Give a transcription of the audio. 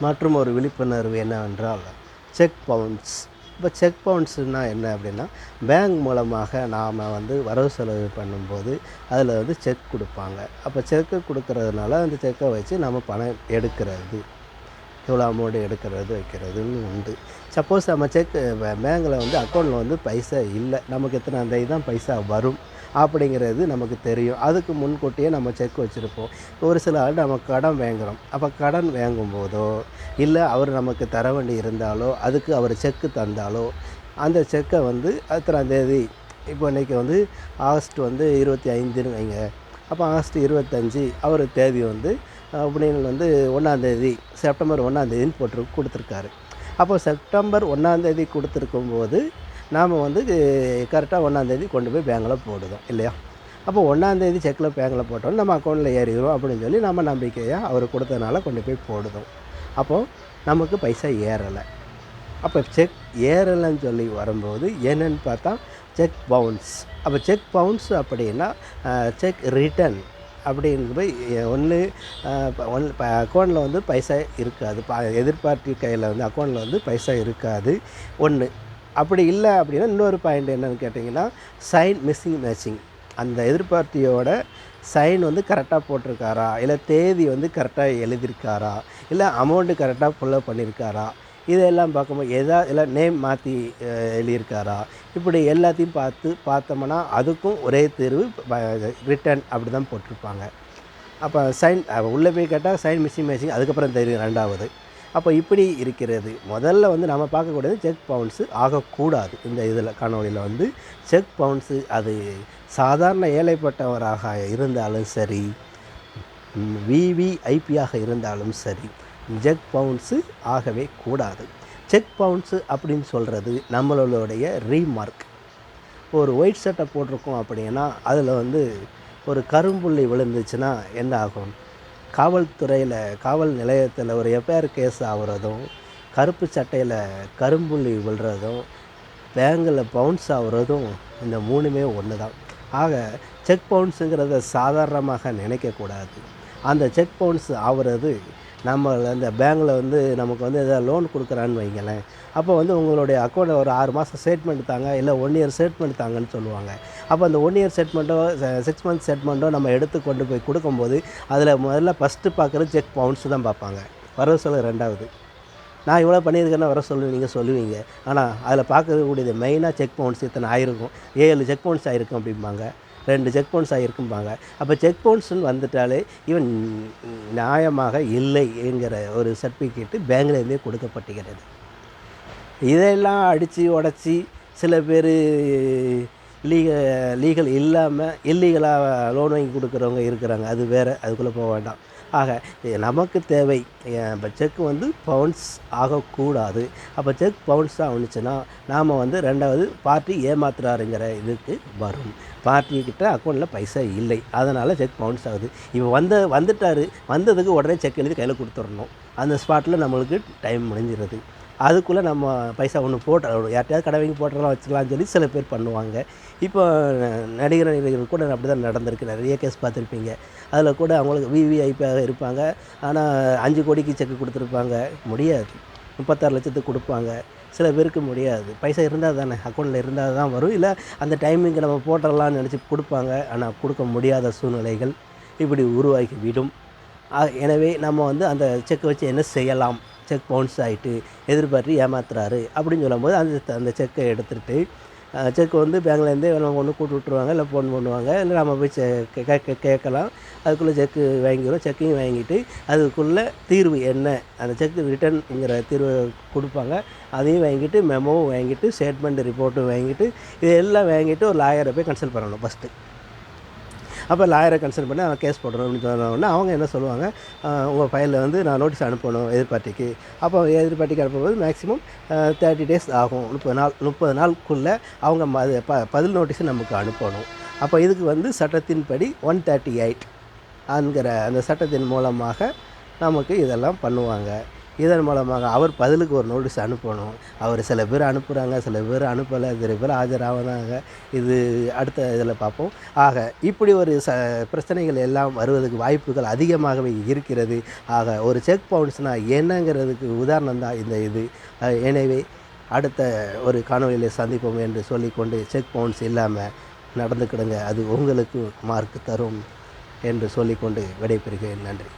மற்றும் ஒரு விழிப்புணர்வு என்னவென்றால் செக் பவுன்ஸ். இப்போ செக் பவுன்ஸுன்னா என்ன அப்படின்னா, பேங்க் மூலமாக நாம் வந்து வரவு செலவு பண்ணும்போது அதில் வந்து செக் கொடுப்பாங்க. அப்போ செக்கு கொடுக்கறதுனால அந்த செக்கை வச்சு நம்ம பணம் எடுக்கிறது, எவ்வளோ அமௌண்ட் எடுக்கிறது வைக்கிறதுன்னு உண்டு. சப்போஸ் நம்ம பேங்கில் வந்து அக்கௌண்ட்டில் வந்து பைசா இல்லை, நமக்கு எத்தனாந்தேதி தான் பைசா வரும் அப்படிங்கிறது நமக்கு தெரியும். அதுக்கு முன்கூட்டியே நம்ம செக் வச்சுருப்போம். ஒரு சில ஆள் நம்ம கடன் வாங்குகிறோம். அப்போ கடன் வாங்கும்போதோ இல்லை அவர் நமக்கு தர வேண்டி இருந்தாலோ அதுக்கு அவர் செக்கு தந்தாலோ அந்த செக்கை வந்து எத்தனாந்தேதி, இப்போ இன்றைக்கி வந்து ஆகஸ்ட் வந்து 25ன்னு வைங்க. அப்போ ஆகஸ்ட் 25 அவர் தேதி வந்து அப்படின்னு வந்து 1ஆந்தேதி, செப்டம்பர் 1ஆந்தேதின்னு கொடுத்துருக்காரு. அப்போ செப்டம்பர் 1ஆந்தேதி கொடுத்துருக்கும்போது நாம் வந்து கரெக்டாக 1ஆந்தேதி கொண்டு போய் பேங்கில் போடுதோம் இல்லையா? அப்போ 1ஆந்தேதி செக்கில் பேங்கில் போட்டோம், நம்ம அக்கௌண்ட்டில் ஏறிடும் அப்படின்னு சொல்லி நம்ம நம்பிக்கையாக அவர் கொடுத்ததுனால கொண்டு போய் போடுதோம். அப்போது நமக்கு பைசா ஏறலை. அப்போ செக் ஏறலைன்னு சொல்லி வரும்போது என்னென்னு பார்த்தா செக் பவுன்ஸ். அப்போ செக் பவுன்ஸ் அப்படின்னா செக் ரிட்டன் அப்படின்னு போய் ஒன்று அக்கௌண்ட்டில் வந்து பைசா இருக்காது, எதிர்பார்ட்டி கையில் வந்து அக்கௌண்ட்டில் வந்து பைசா இருக்காது ஒன்று. அப்படி இல்லை அப்படின்னா இன்னொரு பாயிண்ட் என்னென்னு கேட்டிங்கன்னா சைன் மிஸ்ஸிங் மேட்சிங். அந்த எதிர்பார்ட்டியோட சைன் வந்து கரெக்டாக போட்டிருக்காரா, இல்லை தேதி வந்து கரெக்டாக எழுதியிருக்காரா, இல்லை அமௌண்ட்டு கரெக்டாக ஃபுல்லப் பண்ணியிருக்காரா, இதெல்லாம் பார்க்கும்போது இல்லை நேம் மாற்றி எழுதியிருக்காரா, இப்படி எல்லாத்தையும் பார்த்தோம்னா அதுக்கும் ஒரே தீர்வு ரிட்டன் அப்படி தான் போட்டிருப்பாங்க. அப்போ சைன் உள்ளே போய் கேட்டால் சைன் மிஸ்ஸிங் மேட்சிங், அதுக்கப்புறம் தெரியும் ரெண்டாவது. அப்போ இப்படி இருக்கிறது. முதல்ல வந்து நம்ம பார்க்கக்கூடியது செக் பவுன்ஸு ஆகக்கூடாது. இந்த இதில் காணொலியில் வந்து செக் பவுன்ஸு அது சாதாரண ஏழைப்பட்டவராக இருந்தாலும் சரி, விவிஐபியாக இருந்தாலும் சரி, செக் பவுன்ஸு ஆகவே கூடாது. செக் பவுன்ஸு அப்படின்னு சொல்கிறது நம்மளுடைய ரீமார்க். ஒரு ஒயிட் சட்டை போட்டிருக்கோம் அப்படின்னா அதில் வந்து ஒரு கரும்புள்ளி விழுந்துச்சுன்னா என்ன ஆகும்? காவல்துறையில் காவல் நிலையத்தில் ஒரு எஃப்ஐஆர் கேஸ் ஆகுறதும், கருப்பு சட்டையில் கரும்புள்ளி விழுறதும், பேங்கில் பவுன்ஸ் ஆகுறதும் இந்த மூணுமே ஒன்று தான். ஆக செக் பவுன்ஸுங்கிறத சாதாரணமாக நினைக்கக்கூடாது. அந்த செக் பவுன்ஸ் ஆகுறது நம்ம அந்த பேங்கில் வந்து நமக்கு வந்து எதாவது லோன் கொடுக்குறான்னு வைங்களேன், அப்போ வந்து உங்களுடைய அக்கௌண்ட்டில் ஒரு 6 மாதம் ஸ்டேட்மெண்ட் தாங்க, இல்லை 1 இயர் ஸ்டேட்மெண்ட் தாங்கன்னு சொல்லுவாங்க. அப்போ அந்த 1 இயர் ஸ்டேட்மெண்ட்டோ 6 மந்த் ஸ்டேட்மெண்ட்டோ நம்ம எடுத்து கொண்டு போய் கொடுக்கும்போது அதில் முதல்ல ஃபஸ்ட்டு பார்க்குறது செக் பவுன்ஸ் தான் பார்ப்பாங்க, வரவு செலவு ரெண்டாவது. நான் இவ்வளோ பண்ணியிருக்கேன்னா வர நீங்கள் சொல்லுவீங்க. ஆனால் அதில் பார்க்கக்கூடியது மெயினாக செக் பவுன்ஸ் இத்தனை ஆயிருக்கும், 7 செக் பவுன்ஸ் ஆகிருக்கும் அப்படிம்பாங்க, 2 செக் பவுன்ஸ் ஆகிருக்கும்பாங்க. அப்போ செக் பவுன்ஸ்ன்னு வந்துட்டாலே இவன் நியாயமாக இல்லை என்கிற ஒரு சர்டிஃபிகேட்டு பேங்க்லேருந்தே கொடுக்கப்பட்டுகிறது. இதெல்லாம் அடித்து உடச்சி சில பேர் லீகல் இல்லாமல் இல்லீகலாக லோன் வாங்கி கொடுக்குறவங்க இருக்கிறாங்க, அது வேறு, அதுக்குள்ளே போக வேண்டாம். ஆக நமக்கு தேவை இப்போ செக்கு வந்து பவுன்ஸ் ஆகக்கூடாது. அப்போ செக் பவுன்ஸ் ஆகுனுச்சுன்னா நாம் வந்து ரெண்டாவது பார்ட்டி ஏமாத்துறாருங்கிற இதுக்கு வரும். பார்ட்டிக்கிட்ட அக்கௌண்ட்டில் பைசா இல்லை, அதனால் செக் பவுன்ஸ் ஆகுது. இப்போ வந்துட்டார், வந்ததுக்கு உடனே செக் எழுதி கையில் கொடுத்துடணும். அந்த ஸ்பாட்டில் நம்மளுக்கு டைம் முடிஞ்சிடுது. அதுக்குள்ளே நம்ம பைசா ஒன்று யார்ட்டையாவது கடை வாங்கி போட்டுறலாம் வச்சுக்கலாம்னு சொல்லி சில பேர் பண்ணுவாங்க. இப்போ நடிகர்கள் கூட அப்படி தான் நடந்திருக்கு, நிறைய கேஸ் பார்த்துருப்பீங்க. அதில் கூட அவங்களுக்கு விவிஐபியாக இருப்பாங்க, ஆனால் 5 கோடிக்கு செக்கு கொடுத்துருப்பாங்க, முடியாது. 36 லட்சத்துக்கு கொடுப்பாங்க, சில பேருக்கு முடியாது. பைசா இருந்தால் தானே, அக்கௌண்ட்டில் இருந்தால் தான் வரும், இல்லை அந்த டைமிங்க்கு நம்ம போட்டுடலாம்னு நினச்சி கொடுப்பாங்க, ஆனால் கொடுக்க முடியாத சூழ்நிலைகள் இப்படி உருவாகி விடும். எனவே நம்ம வந்து அந்த செக்கை வச்சு என்ன செய்யலாம்? செக் பவுன்ஸ் ஆகிட்டு எதிர்பார்த்து ஏமாத்துறாரு அப்படின்னு சொல்லும்போது அந்த செக்கை எடுத்துகிட்டு செக் வந்து பேங்க்லேருந்தே ஒன்று கூட்டு விட்ருவாங்க, இல்லை ஃபோன் பண்ணுவாங்க, இல்லை நம்ம போய் கேட்கலாம். அதுக்குள்ளே செக்கு வாங்கிடுவோம். செக்கையும் வாங்கிட்டு அதுக்குள்ளே தீர்வு என்ன, அந்த செக்கு ரிட்டர்னுங்கிற தீர்வை கொடுப்பாங்க. அதையும் வாங்கிட்டு மெமோவும் வாங்கிட்டு ஸ்டேட்மெண்ட் ரிப்போர்ட்டும் வாங்கிட்டு இதெல்லாம் வாங்கிட்டு ஒரு லாயரை போய் கன்சல்ட் பண்ணணும் ஃபஸ்ட்டு. அப்போ லாயரை கன்சல்ட் பண்ணி அவன் கேஸ் போடணும் அப்படின்னு சொன்னோடனே அவங்க என்ன சொல்லுவாங்க, உங்கள் ஃபைலில் வந்து நான் நோட்டீஸ் அனுப்பணும் எதிர்பார்ட்டிக்கு. அப்போ எதிர்பார்ட்டிக்கு அனுப்பும்போது மேக்ஸிமம் 30 டேஸ் ஆகும், 30 நாளுக்குள்ளே அவங்க பதில் நோட்டீஸை நமக்கு அனுப்பணும். அப்போ இதுக்கு வந்து சட்டத்தின்படி 138 அந்த சட்டத்தின் மூலமாக நமக்கு இதெல்லாம் பண்ணுவாங்க. இதன் மூலமாக அவர் பதிலுக்கு ஒரு நோட்டீஸ் அனுப்பணும். அவர் சில பேர் அனுப்புகிறாங்க, சில பேர் அனுப்பலை, சில பேர் ஆஜராகுறாங்க. இது அடுத்த இதில் பார்ப்போம். ஆக இப்படி ஒரு பிரச்சனைகள் எல்லாம் வருவதற்கு வாய்ப்புகள் அதிகமாகவே இருக்கிறது. ஆக ஒரு செக் பவுன்ஸ்னால் என்னங்கிறதுக்கு உதாரணம் தான் இந்த இது. எனவே அடுத்த ஒரு காணொளியில் சந்திப்போம் என்று சொல்லிக்கொண்டு, செக் பவுன்ஸ் இல்லாமல் நடந்துக்கிடுங்க, அது உங்களுக்கு மார்க் தரும் என்று சொல்லிக்கொண்டு விடைபெறுகிறேன். நன்றி.